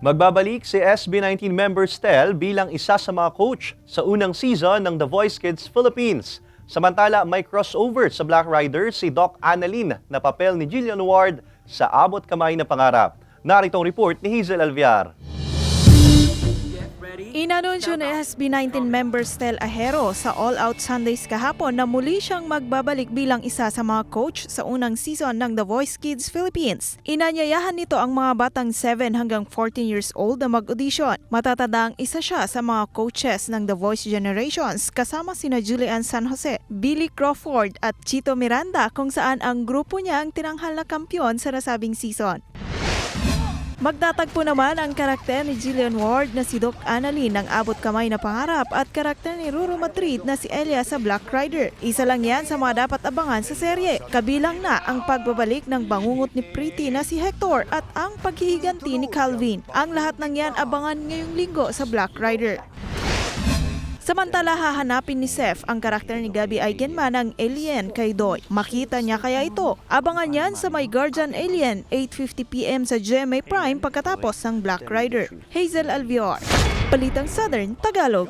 Magbabalik si SB19 member Stel bilang isa sa mga coach sa unang season ng The Voice Kids Philippines. Samantala, may crossover sa Black Rider si Doc Annalyn na papel ni Jillian Ward sa Abot Kamay na Pangarap. Narito ang report ni Hazel Alviar. Inanunsyo ni SB19 member Stel Ahero sa All Out Sundays kahapon na muli siyang magbabalik bilang isa sa mga coach sa unang season ng The Voice Kids Philippines. Inanyayahan nito ang mga batang 7 hanggang 14 years old na mag-audition. Matatandang isa siya sa mga coaches ng The Voice Generations kasama sina Julian San Jose, Billy Crawford at Chito Miranda kung saan ang grupo niya ang tinanghal na kampyon sa nasabing season. Magtatagpo naman ang karakter ni Jillian Ward na si Doc Annalyn ng Abot Kamay na Pangarap at karakter ni Ruru Madrid na si Elia sa Black Rider. Isa lang yan sa mga dapat abangan sa serye. Kabilang na ang pagbabalik ng bangungot ni Pretty na si Hector at ang paghihiganti ni Calvin. Ang lahat ng yan abangan ngayong linggo sa Black Rider. Samantala, hahanapin ni Seth ang karakter ni Gabby Eigenman ng alien kay Doy. Makita niya kaya ito? Abangan yan sa My Guardian Alien, 8:50 PM sa GMA Prime pagkatapos ng Black Rider. Hazel Alviar, Balitang Southern Tagalog.